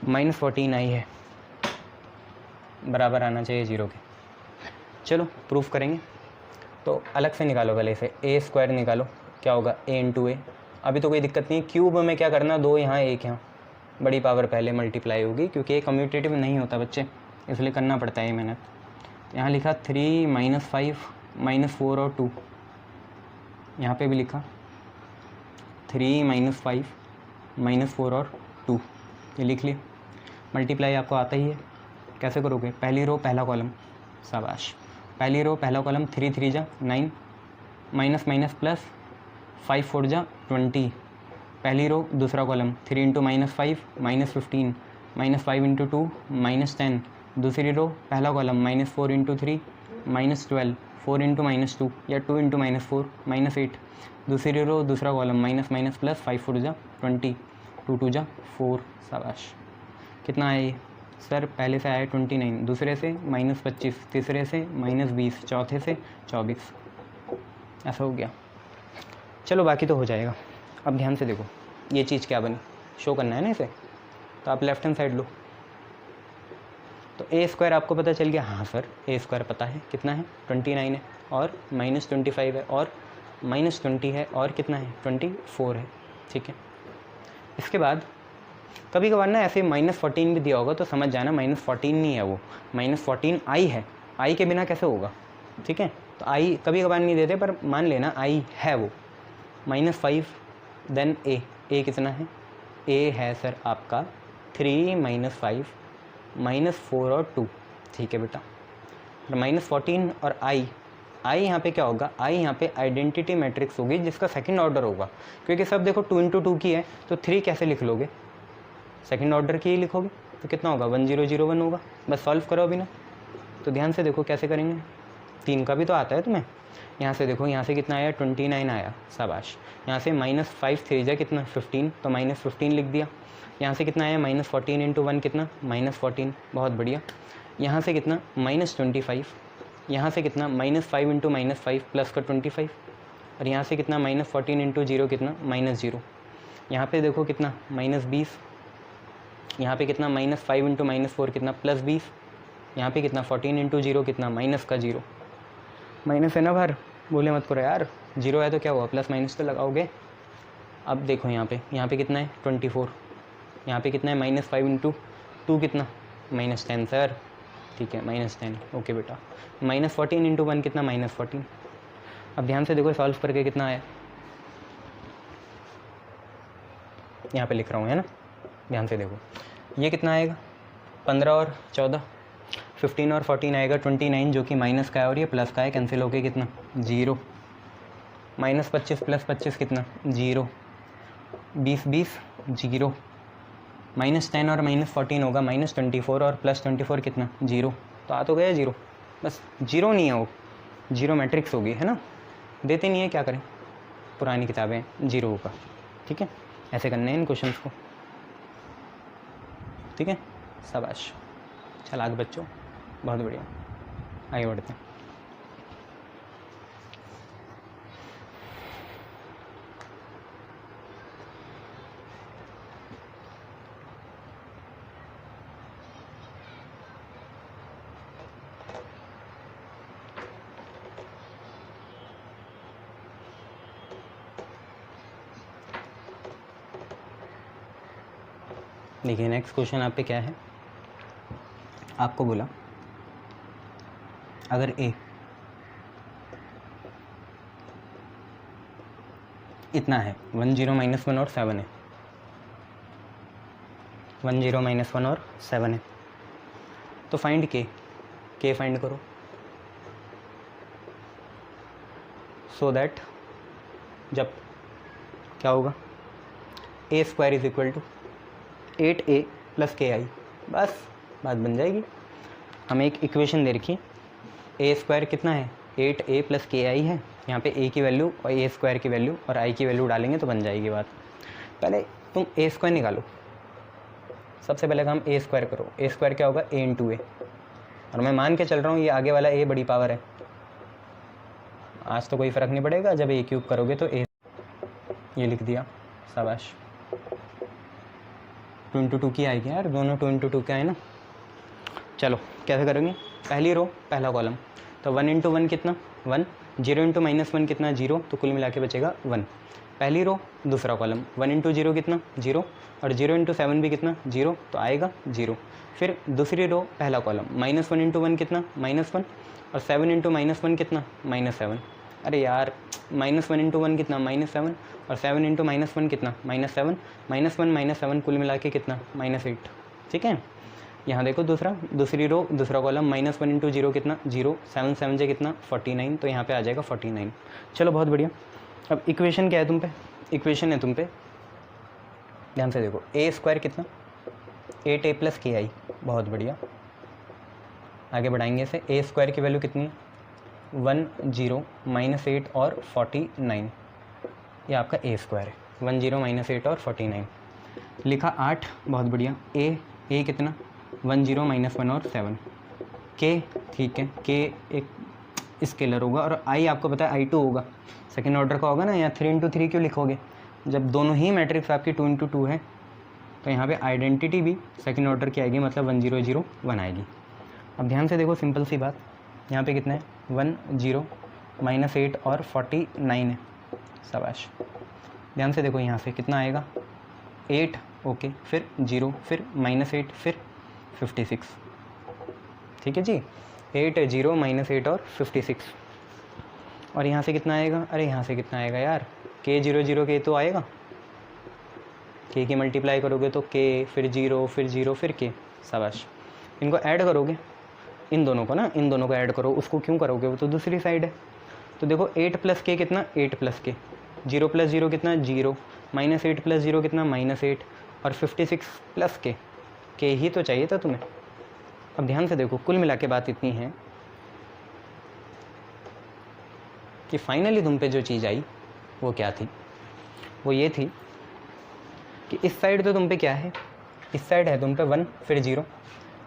minus 14i है, बराबर आना चाहिए 0 के। चलो प्रूफ करेंगे। तो अलग से निकालो पहले इसे, ए स्क्वायर निकालो, क्या होगा a इंटू ए। अभी तो कोई दिक्कत नहीं है, क्यूब में क्या करना, 2 यहाँ 1 यहाँ, बड़ी पावर पहले मल्टीप्लाई होगी क्योंकि ये कम्यूटेटिव नहीं होता बच्चे, इसलिए करना पड़ता है मेहनत। यहाँ लिखा 3 माइनस 5 माइनस 4 और 2, यहाँ पे भी लिखा 3 माइनस 5 माइनस 4 और 2, ये लिख लिए। मल्टीप्लाई आपको आता ही है, कैसे करोगे, पहली रो पहला कॉलम, शाबाश, पहली रो पहला कॉलम, 3 3 जा 9, माइनस माइनस प्लस, 5 4 जा 20, पहली रो दूसरा column, 3 into minus 5 minus 15, minus 5 into 2 minus 10, दूसरी रो पहला column, minus 4 into 3 minus 12, 4 into minus 2 या 2 इंटू माइनस 4 माइनस 8, दूसरी रो दूसरा कॉलम, माइनस माइनस प्लस, 5 4 जा 20, 2 2 जा 4, शाबाश। कितना है ये सर, पहले से आया 29, दूसरे से माइनस 25, तीसरे से माइनस 20, चौथे से 24, ऐसा हो गया। चलो बाकी तो हो जाएगा। अब ध्यान से देखो ये चीज़ क्या बनी, शो करना है ना इसे, तो आप लेफ्ट हैंड साइड लो। तो ए स्क्वायर आपको पता चल गया, हाँ सर ए स्क्वायर पता है कितना है, 29 है, और माइनस 25 है, और माइनस 20 है, और कितना है 24 है, ठीक है। इसके बाद कभी कभार ना ऐसे माइनस 14 भी दिया होगा तो समझ जाना माइनस 14 नहीं है वो, माइनस 14 आई है, आई के बिना कैसे होगा, ठीक है। तो आई कभी कभार नहीं देते, पर मान लेना आई है वो, माइनस 5 देन ए कितना है, ए है सर आपका 3 माइनस 5 माइनस 4 और 2, ठीक है बेटा। माइनस 14 और आई यहाँ पे क्या होगा, आई यहाँ पे आइडेंटिटी मैट्रिक्स होगी जिसका सेकंड ऑर्डर होगा, क्योंकि सब देखो 2 इंटू 2 की है, तो 3 कैसे लिख लोगे, सेकंड ऑर्डर की ही लिखोगे, तो कितना होगा 1001 होगा। बस सॉल्व करो अभी ना, तो ध्यान से देखो कैसे करेंगे, 3 का भी तो आता है तुम्हें। यहाँ से देखो, यहाँ से कितना आया 29 आया, शाबाश। यहाँ से माइनस 5 3 जा कितना 15, तो माइनस 15 लिख दिया। यहाँ से कितना आया माइनस 14 इंटू 1 कितना माइनस 14, बहुत बढ़िया। यहाँ से कितना माइनस 25, यहाँ से कितना माइनस 5 इंटू माइनस 5 प्लस का 25, और यहाँ से कितना माइनस 14 इंटू 0 कितना माइनस 0। यहाँ पे देखो कितना माइनस 20, यहाँ पे कितना माइनस 5 इंटू माइनस 4 कितना प्लस 20, यहाँ पे कितना 14 इंटू 0 कितना माइनस का 0, माइनस है ना बाहर, बोले मत करो यार, 0 है तो क्या हुआ, प्लस माइनस तो लगाओगे। अब देखो यहाँ पे कितना है 24, यहाँ पे कितना है माइनस 5 इंटू 2 कितना माइनस 10 सर, ठीक है माइनस 10, ओके बेटा। माइनस 14 इंटू 1 कितना माइनस 14। अब ध्यान से देखो सॉल्व करके कितना आया, यहाँ पे लिख रहा हूँ है ना, ध्यान से देखो ये कितना आएगा 15 और 14, 15 और 14 आएगा 29, जो कि माइनस का है और ये प्लस का है, कैंसिल होके कितना 0, माइनस 25 प्लस 25 कितना 0, 20 20 0, माइनस 10 और माइनस 14 होगा माइनस 24 और प्लस 24 कितना 0, तो आ तो गया 0, बस 0 नहीं है वो, 0 मैट्रिक्स होगी है ना, देते नहीं है क्या करें, पुरानी किताबें 0 होगा, ठीक है। ऐसे करने हैं इन क्वेश्चंस को, ठीक है, शाबाश, चालाक बच्चों, बहुत बढ़िया, आगे बढ़ते हैं। देखिए नेक्स्ट क्वेश्चन आप पे क्या है, आपको बोला अगर ए इतना है 1 0 माइनस 1 और 7 है, 1 0 माइनस 1 और 7 है, तो फाइंड के फाइंड करो, सो दैट जब क्या होगा A square is equal to 8a plus के आई, बस बात बन जाएगी। हमें एक इक्वेशन दे रखी, ए स्क्वायर कितना है 8a प्लस के आई है, यहाँ पे a की वैल्यू और ए स्क्वायर की वैल्यू और i की वैल्यू डालेंगे तो बन जाएगी बात। पहले तुम ए स्क्वायर निकालो, सबसे पहले काम ए स्क्वायर करो, ए स्क्वायर क्या होगा a इंटू ए, और मैं मान के चल रहा हूँ ये आगे वाला a बड़ी पावर है, आज तो कोई फ़र्क नहीं पड़ेगा, जब a क्यूब करोगे तो a ये लिख दिया, शाबाश। 2 इंटू 2 की आएगी यार, दोनों 2 इंटू 2 के आए ना। चलो कैसे करेंगे, पहली रो पहला कॉलम, तो 1 इंटू 1 कितना 1, 0 इंटू -1 कितना 0, तो कुल मिला के बचेगा 1। पहली रो दूसरा कॉलम, 1 इंटू 0 कितना 0, और 0 इंटू 7 भी कितना 0, तो आएगा 0। फिर दूसरी रो पहला कॉलम, -1 इंटू 1 कितना -1, और 7 इंटू -1 कितना -7। अरे यार -1 इंटू 1 कितना -7, और 7 इंटू -1 कितना -7, -1 -7 कुल मिला के कितना -8। ठीक है, यहाँ देखो दूसरी रो दूसरा कॉलम, -1 इंटू 0 कितना 0, 7 7 से कितना 49, तो यहाँ पे आ जाएगा 49। चलो बहुत बढ़िया। अब इक्वेशन क्या है तुम पे, इक्वेशन है तुम पे, ध्यान से देखो, a² कितना 8a + ki, बहुत बढ़िया। आगे बढ़ाएंगे इसे, a² की वैल्यू कितनी है 1 0 -8 और 49, ये आपका a² है, 1 0 -8 और 49। लिखा 8, बहुत बढ़िया। a कितना 1 0 -1 और 7, k ठीक है, k एक स्केलर होगा, और i आपको पता है i2 होगा, सेकेंड ऑर्डर का होगा ना। यहाँ 3 इंटू 3 क्यों लिखोगे, जब दोनों ही मैट्रिक्स आपकी 2 इंटू 2 है, तो यहाँ पे आइडेंटिटी भी सेकेंड ऑर्डर की आएगी, मतलब 1 0 0 1 आएगी। अब ध्यान से देखो, सिंपल सी बात, यहाँ पे कितना है 1 0 -8 और 49 है, शाबाश। ध्यान से देखो, यहाँ से कितना आएगा 8, ओके, फिर 0, फिर -8, फिर 56। ठीक है जी, 8 0 -8 और 56। और यहाँ से कितना आएगा, अरे यहाँ से कितना आएगा यार, k 0 0 k तो आएगा, k की मल्टीप्लाई करोगे तो k, फिर 0, फिर 0, फिर k, शाबाश। इनको ऐड करोगे, इन दोनों को ना, इन दोनों को ऐड करो, उसको क्यों करोगे, वो तो दूसरी साइड है। तो देखो 8 + k कितना 8 + k, 0 + 0 कितना 0, -8 + 0 कितना -8, और 56 + k ही तो चाहिए था तुम्हें। अब ध्यान से देखो, कुल मिला के बात इतनी है कि फाइनली तुम पे जो चीज़ आई वो क्या थी, वो ये थी कि इस साइड तो तुम पे क्या है, इस साइड है तुम पे 1, फिर 0,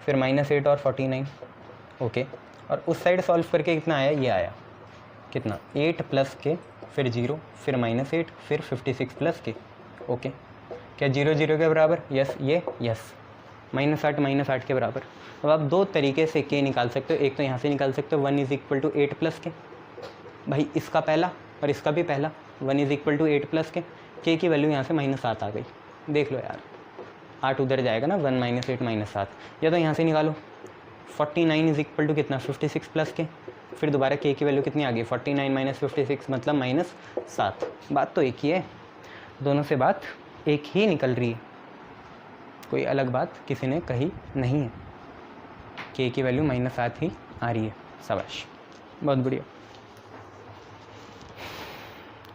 फिर -8 और 49, ओके। और उस साइड सॉल्व करके कितना आया, ये आया कितना 8 + k, फिर 0, फिर -8, फिर 56 + k, ओके। क्या 0 0 के बराबर, यस, ये यस, -8 -8 के बराबर। अब आप दो तरीके से k निकाल सकते हो, एक तो यहाँ से निकाल सकते हो 1 = 8 + k, भाई इसका पहला और इसका भी पहला, 1 = 8 + k, k की वैल्यू यहाँ से -7 आ गई, देख लो यार, 8 उधर जाएगा ना, 1 -8 -7, या तो यहाँ से निकालो 49 = कितना 56 + k, फिर दोबारा k की वैल्यू कितनी आ गई 49 - 56 मतलब -7। बात तो एक ही है, दोनों से बात एक ही निकल रही है, कोई अलग बात किसी ने कही नहीं है, k की वैल्यू -7 ही आ रही है, शाबाश, बहुत बढ़िया।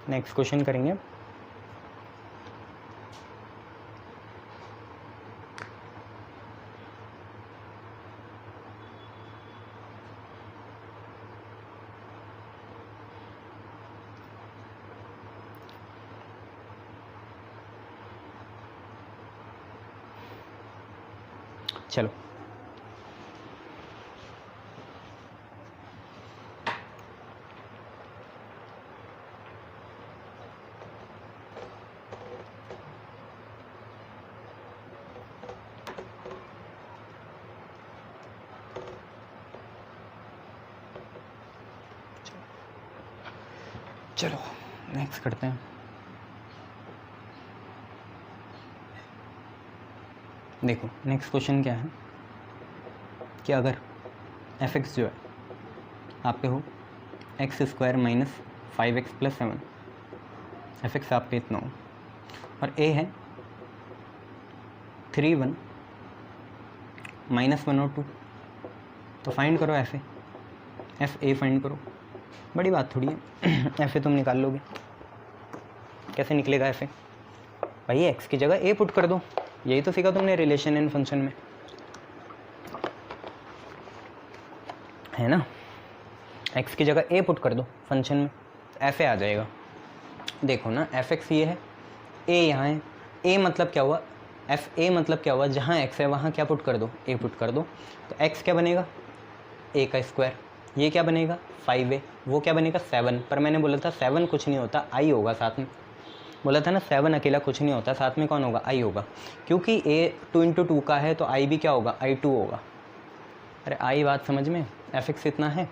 नेक्स्ट क्वेश्चन करेंगे। चलो चलो नेक्स्ट करते हैं। देखो नेक्स्ट क्वेश्चन क्या है कि अगर f(x) जो है आप पे हो x² - 5x + 7, f(x) आप पे इतना हो, और a है 3 1 -1 और 2, तो फाइंड करो f(a) फाइंड करो, बड़ी बात थोड़ी है, f(a) तुम निकाल लोगे, कैसे निकलेगा f(a)? भाई x की जगह a पुट कर दो, यही तो सीखा तुमने रिलेशन एंड फंक्शन में, है ना। x की जगह a पुट कर दो फंक्शन में, f(a) आ जाएगा। देखो ना f(x) ये है, a यहाँ है, a मतलब क्या हुआ, f(a) मतलब क्या हुआ, जहाँ x है वहाँ क्या पुट कर दो, a पुट कर दो, तो x क्या बनेगा a का स्क्वायर, ये क्या बनेगा 5a, वो क्या बनेगा 7, पर मैंने बोला था 7 कुछ नहीं होता, i होगा साथ में, बोला था ना 7 अकेला कुछ नहीं होता, साथ में कौन होगा, आई होगा, क्योंकि ए 2 × 2 का है तो आई भी क्या होगा, आई 2 होगा। अरे आई बात समझ में, एफ एक्स इतना है,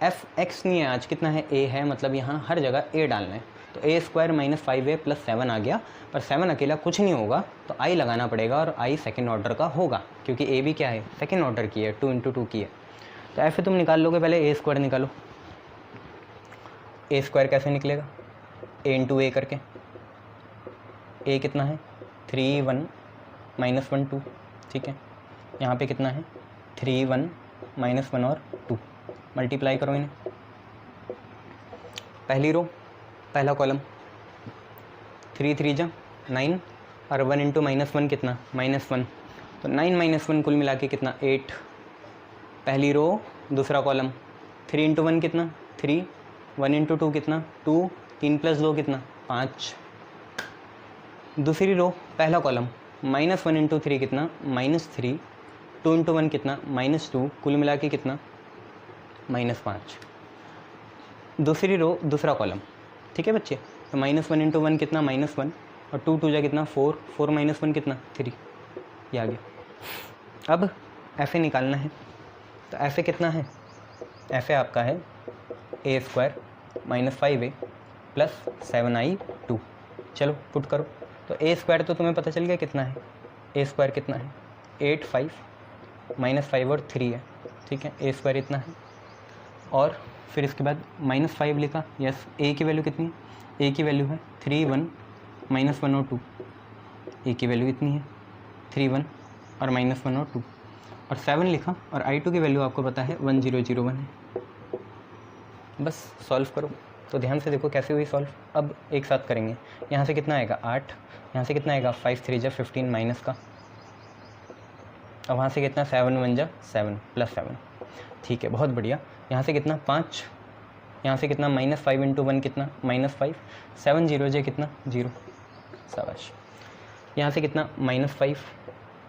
एफ एक्स नहीं है आज, कितना है, ए है, मतलब यहाँ हर जगह ए डालना है, तो ए स्क्वायर माइनस 5a + 7 आ गया, पर 7 अकेला कुछ नहीं होगा तो आई लगाना पड़ेगा, और आई सेकेंड ऑर्डर का होगा क्योंकि ए भी क्या है, सेकेंड ऑर्डर की है, 2 × 2 की है। तो ऐसे तुम निकाल लोगे, पहले ए स्क्वायर निकालो। ए स्क्वायर कैसे निकलेगा, ए × ए करके, ए कितना है 3 1 -1 2, ठीक है, यहाँ पे कितना है 3 1 -1 और 2, मल्टीप्लाई करो इन्हें, पहली रो पहला कॉलम 3 3 जा 9 और 1 × -1 कितना -1, तो 9 -1 कुल मिला के कितना 8, पहली रो दूसरा कॉलम 3 × 1 कितना 3, 1 × 2 कितना 2, 3 + 2 कितना 5, दूसरी रो पहला कॉलम -1 × 3 कितना -3, 2 × 1 कितना -2, कुल मिला के कितना -5, दूसरी रो दूसरा कॉलम, ठीक है बच्चे, तो -1 × 1 कितना -1 और 2 2 जा कितना 4, 4 - 1 कितना 3, ये आ गया। अब ऐसे निकालना है, तो ऐसे कितना है, ऐसे आपका है ए स्क्वायर -5a + 7i2, चलो पुट करो, तो ए स्क्वायर तो तुम्हें पता चल गया कितना है, ए स्क्वायर कितना है 8 5 -5 और 3 है, ठीक है, ए स्क्वायर इतना है, और फिर इसके बाद -5 लिखा, यस, ए की वैल्यू कितनी है, ए की वैल्यू है 3 1 -1 और 2, ए की वैल्यू इतनी है 3 1 और -1 और 2, और 7 लिखा, और i2 की वैल्यू आपको पता है 1001 है। बस सॉल्व करो, तो ध्यान से देखो कैसे हुई सॉल्व। अब एक साथ करेंगे, यहाँ से कितना आएगा 8, यहाँ से कितना आएगा 5 3 जा 15 माइनस का, और वहाँ से कितना 7 1 जा 7 + 7, ठीक है, बहुत बढ़िया। यहाँ से कितना 5, यहाँ से कितना -5 × 1 कितना -5, 7 0 जा कितना 0, शाबाश। यहाँ से कितना -5,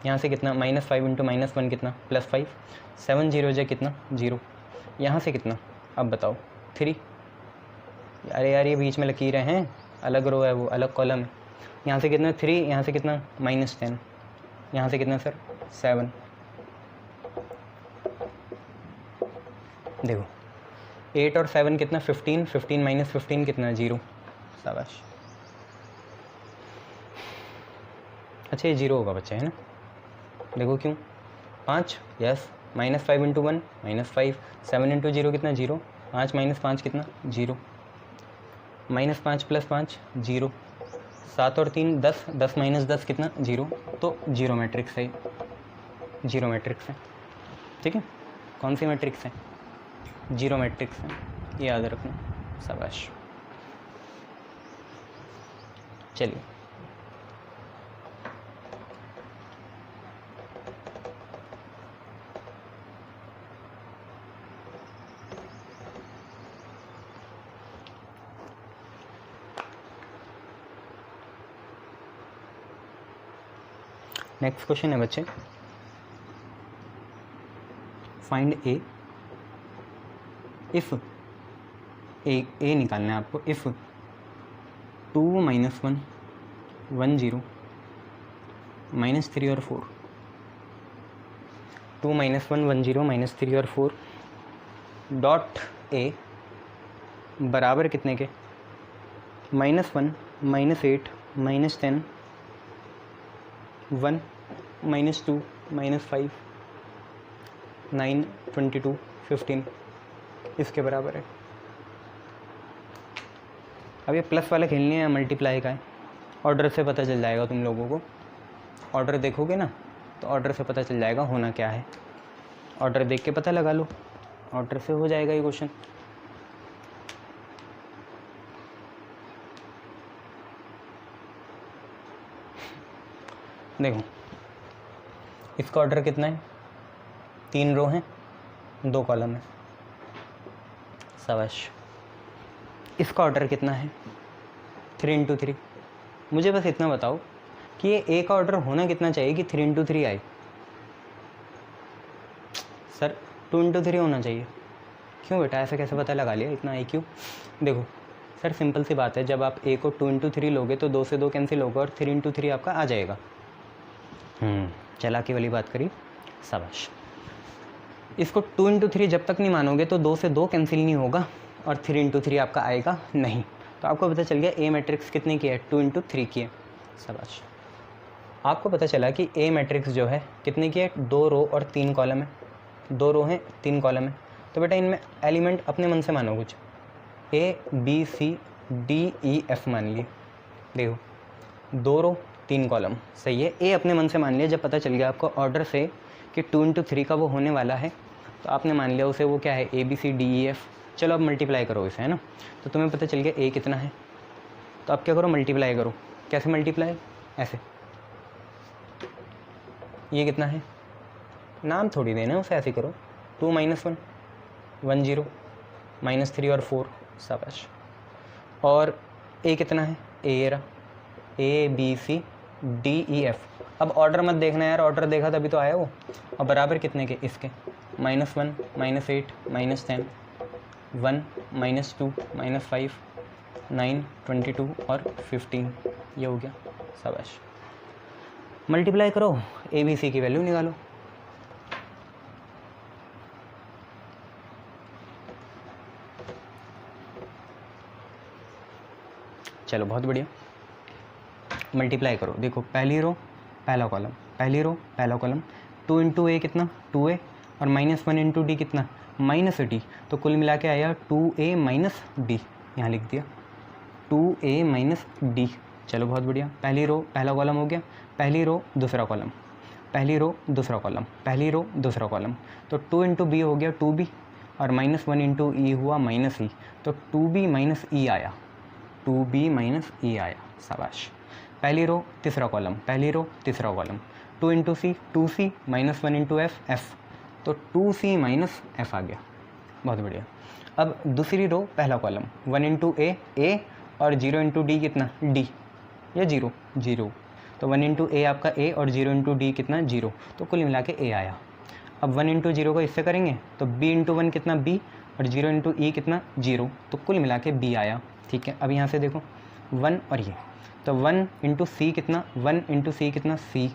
यहाँ से कितना -5 × -1 कितना +5, 7 0 जा कितना 0, यहाँ से कितना, अब बताओ 3, अरे यार ये बीच में लकीरें हैं, अलग रो है वो, अलग कॉलम है, यहाँ से कितना 3, यहाँ से कितना -10, यहाँ से कितना सर 7, देखो 8 और 7 कितना 15, 15 - 15 कितना 0, शाबाश। अच्छा ये 0 होगा बच्चे, है ना, देखो क्यों 5, यस, -5 × 1 -5, 7 × 0 कितना 0, 5 - 5 कितना 0, -5 + 5 0, 7 और 3 10, 10 - 10 कितना 0, तो 0 मैट्रिक्स है, 0 मैट्रिक्स है, ठीक है, कौन सी मैट्रिक्स है, 0 मैट्रिक्स है, ये याद रखना, शाबाश। चलिए नेक्स्ट क्वेश्चन है बच्चे, फाइंड ए इफ़ ए निकालना है आपको, इफ़ 2 - 1 1 0 -3 और 4, 2 - 1 1 0 -3 और 4 डॉट ए बराबर कितने के, -1 -8 -10 1 -2 -5 9 22 15 इसके बराबर है। अब ये प्लस वाला खेलनी है या मल्टीप्लाई का है, ऑर्डर से पता चल जाएगा तुम लोगों को, ऑर्डर देखोगे ना तो ऑर्डर से पता चल जाएगा होना क्या है, ऑर्डर देख के पता लगा लो, ऑर्डर से हो जाएगा ये क्वेश्चन। देखो इसका ऑर्डर कितना है, 3 रो हैं 2 कॉलम है, शाबाश। इसका ऑर्डर कितना है 3 × 3, मुझे बस इतना बताओ कि ये ए का ऑर्डर होना कितना चाहिए कि 3 × 3 आए, सर 2 × 3 होना चाहिए, क्यों बेटा ऐसा कैसे पता लगा लिया, इतना आई क्यों। देखो सर सिंपल सी बात है, जब आप ए को 2 × 3 लोगे तो 2 से 2 कैंसिल होगा और 3 × 3 आपका आ जाएगा। चालाकी वाली बात करी, शाबाश। इसको 2 × 3 जब तक नहीं मानोगे तो 2 से 2 कैंसिल नहीं होगा और 3 × 3 आपका आएगा नहीं। तो आपको पता चल गया ए मैट्रिक्स कितने की है, 2 × 3 की है, शाबाश। आपको पता चला कि ए मैट्रिक्स जो है कितने की है, 2 रो और 3 कॉलम है, 2 रो हैं 3 कॉलम है। तो बेटा इनमें एलिमेंट अपने मन से मानो कुछ, A B C D E F मान लिए, देखो 2 रो 3 कॉलम, सही है। ए अपने मन से मान लिया, जब पता चल गया आपको ऑर्डर से कि 2 × 3 का वो होने वाला है, तो आपने मान लिया उसे वो क्या है, A B C D E F. चलो अब मल्टीप्लाई करो इसे, है ना। तो तुम्हें पता चल गया ए कितना है, तो अब क्या करो, मल्टीप्लाई करो। कैसे मल्टीप्लाई, ऐसे, ये कितना है, नाम थोड़ी देना उसे, ऐसे करो, 2 - 1 1 0 -3 और 4, शाबाश। और ए कितना है, ए रहा, A B C D E F. अब ऑर्डर मत देखना यार, ऑर्डर देखा तभी तो आया वो। और बराबर कितने के इसके, -1 -8 -10 1 -2 -5 9 22 और 15, ये हो गया, शाबाश। मल्टीप्लाई करो, ए बी सी की वैल्यू निकालो। चलो बहुत बढ़िया, मल्टीप्लाई करो। देखो पहली रो पहला कॉलम, पहली रो पहला कॉलम, 2 × a कितना 2a और -1 × d कितना -d। तो कुल मिला के आया 2a - d, यहाँ लिख दिया 2a - d। चलो बहुत बढ़िया, पहली रो पहला कॉलम हो गया, पहली रो दूसरा कॉलम, पहली रो दूसरा कॉलम, पहली रो दूसरा कॉलम। तो 2 × b हो गया 2b और -1 × e हुआ -e, तो 2b - e आया, 2b - e आया, शाबाश। पहली रो तीसरा कॉलम, पहली रो तीसरा column, 2 × c 2c -1 × f f, तो 2c - f आ गया, बहुत बढ़िया। अब दूसरी रो पहला कॉलम, 1 × a और 0 × d कितना d, या 0 0, तो 1 × a आपका a और 0 × d कितना 0, तो कुल मिला के a आया। अब 1 × 0 को इससे करेंगे तो b × 1 कितना b और 0 × e कितना 0, तो कुल मिला के b आया, ठीक है। अब यहाँ से देखो 1 और ये, तो 1 × c कितना 1 × c कितना c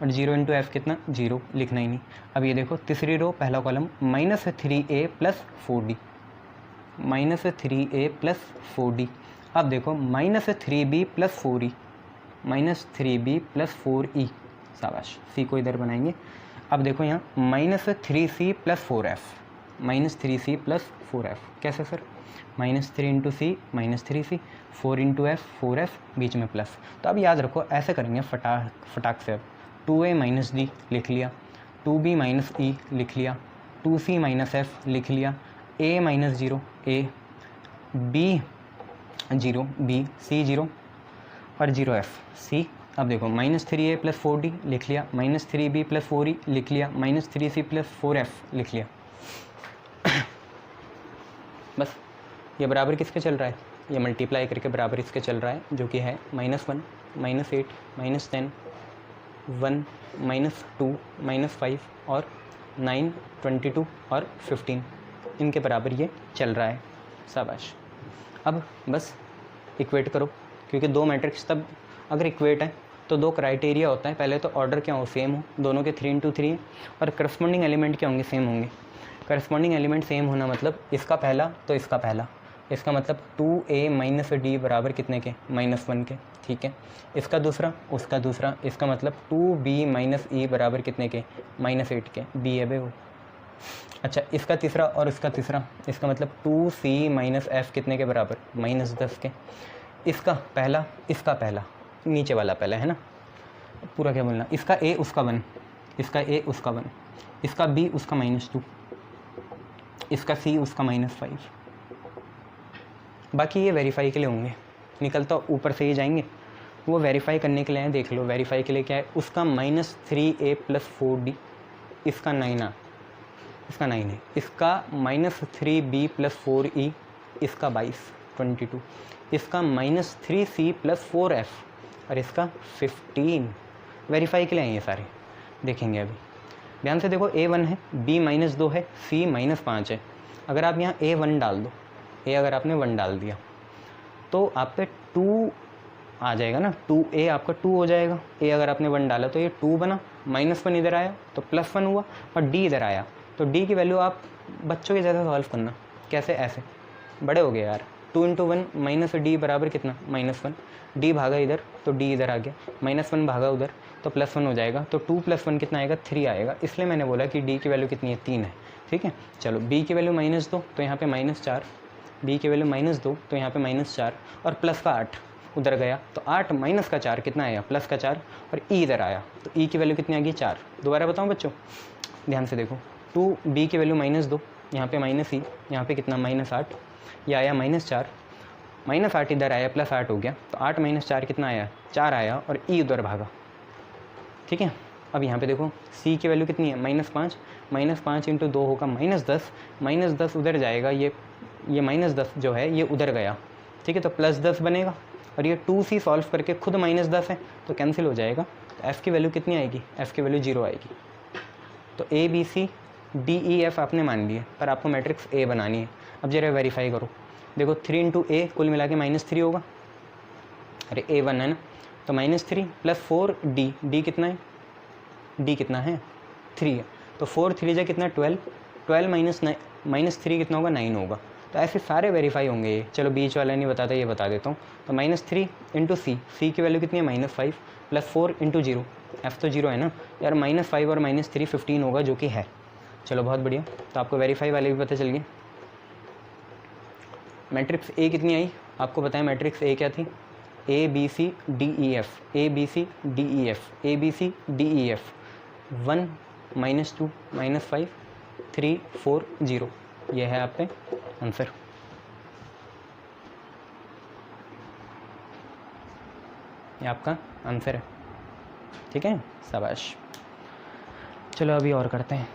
और 0 × f कितना 0, लिखना ही नहीं। अब ये देखो तीसरी रो पहला column, -3a + 4d, -3a + 4d। अब देखो -3b + 4e, -3b + 4e, शाबाश। c को इधर बनाएंगे। अब देखो यहाँ -3c + 4f, -3c + 4f, कैसे sir, -3 × c -3c, 4 × f 4f, बीच में प्लस। तो अब याद रखो ऐसे करेंगे फटाक से। अब 2a - d लिख लिया, 2b - e लिख लिया, 2c - f लिख लिया, a - 0 a, b 0 b, c 0 और 0f c। अब देखो -3a + 4d लिख लिया, -3b + 4e लिख लिया, -3c + 4f लिख लिया। बस ये बराबर किसके चल रहा है, ये मल्टीप्लाई करके बराबर इसके चल रहा है, जो कि है -1 -8 -10 1 -2 -5 और 9 22 और 15, इनके बराबर ये चल रहा है, शाबाश। अब बस इक्वेट करो, क्योंकि दो मैट्रिक्स तब अगर इक्वेट है तो दो क्राइटेरिया होता है, पहले तो ऑर्डर क्या हो, सेम हो, दोनों के 3 × 3 हैं, और करस्पॉन्डिंग एलिमेंट क्या होंगे, सेम होंगे। करस्पॉन्डिंग एलिमेंट सेम होना मतलब इसका पहला तो इसका पहला, इसका मतलब 2a - d बराबर कितने के, -1 के, ठीक है। इसका दूसरा उसका दूसरा, इसका मतलब 2b - e बराबर कितने के, -8 के, b है बे वो। अच्छा इसका तीसरा और इसका तीसरा, इसका मतलब 2c - f कितने के बराबर, -10 के। इसका पहला इसका पहला, नीचे वाला पहला है ना, पूरा क्या बोलना, इसका a उसका 1, इसका a उसका 1, इसका b उसका -2, इसका c उसका -5। बाकी ये वेरीफाई के लिए होंगे, निकल तो ऊपर से ही जाएंगे, वो वेरीफाई करने के लिए हैं, देख लो वेरीफाई के लिए क्या है। उसका -3a + 4d, इसका 9 इसका 9 है, इसका -3b + 4e, इसका 22, इसका -3c + 4f और इसका 15। वेरीफाई के लिए हैं ये सारे, देखेंगे अभी ध्यान से देखो। a1 है, b -2 है, c -5 है। अगर आप यहाँ a1 डाल दो, a अगर आपने 1 डाल दिया तो आप पे 2 आ जाएगा ना, 2a आपका 2 हो जाएगा। a अगर आपने 1 डाला तो ये 2 बना, -1 इधर आया तो +1 हुआ, और d इधर आया तो d की वैल्यू आप बच्चों के जैसा सॉल्व करना। कैसे? ऐसे। बड़े हो गए यार। 2 × 1 -d बराबर कितना? -1। d भागा इधर तो d इधर आ गया, -1 भागा उधर तो +1 हो जाएगा। तो 2 + 1 कितना आएगा? 3 आएगा। इसलिए मैंने बोला कि d की वैल्यू कितनी है? 3 है। ठीक है, चलो b की वैल्यू -2 तो यहाँ पे -4, b की वैल्यू -2 तो यहाँ पे -4, और प्लस का 8 उधर गया तो 8 माइनस का 4 कितना आया? प्लस का 4, और e इधर आया तो e की वैल्यू कितनी आ गई? 4। दोबारा बताऊँ बच्चों, ध्यान से देखो। 2b की वैल्यू -2, यहाँ पे -e, यहाँ पे कितना? -8, ये आया -4, -8 इधर आया, +8 हो गया तो 8 - 4 कितना आया? 4 आया, और e उधर भागा। ठीक है, अब यहाँ पे देखो c की वैल्यू कितनी है? -5, -5 × 2 होगा -10, -10 उधर जाएगा, ये -10 जो है ये उधर गया। ठीक है, तो +10 बनेगा, और ये 2c सॉल्व करके खुद -10 है तो कैंसिल हो जाएगा। तो f की वैल्यू कितनी आएगी? f की वैल्यू 0 आएगी। तो a b c d e f आपने मान लिए, पर आपको मैट्रिक्स a बनानी है। अब जरा वेरीफाई करो, देखो 3 × a कुल मिला के -3 होगा, अरे a1 है ना, तो -3 + 4d, d कितना है? d कितना है? 3 है, तो 4 3 जा कितना? 12, 12 -3 कितना होगा? 9 होगा। तो ऐसे सारे वेरीफाई होंगे ये। चलो बीच वाला नहीं बताता, ये बता देता हूँ। तो -3 × c की वैल्यू कितनी है? -5 + 4 × 0, f तो 0 है ना यार, -5 और -3 15 होगा, जो कि है। चलो बहुत बढ़िया, तो आपको वेरीफाई वाले भी पता चल गए। मैट्रिक्स ए कितनी आई? आपको पता है मैट्रिक्स ए क्या थी? A B C D E F, A B C D E F, A B C D E F, 1 -2 -5 3 4 0, ये है आप पे आंसर। ये आपका आंसर है। ठीक है, शाबाश। चलो अभी और करते हैं।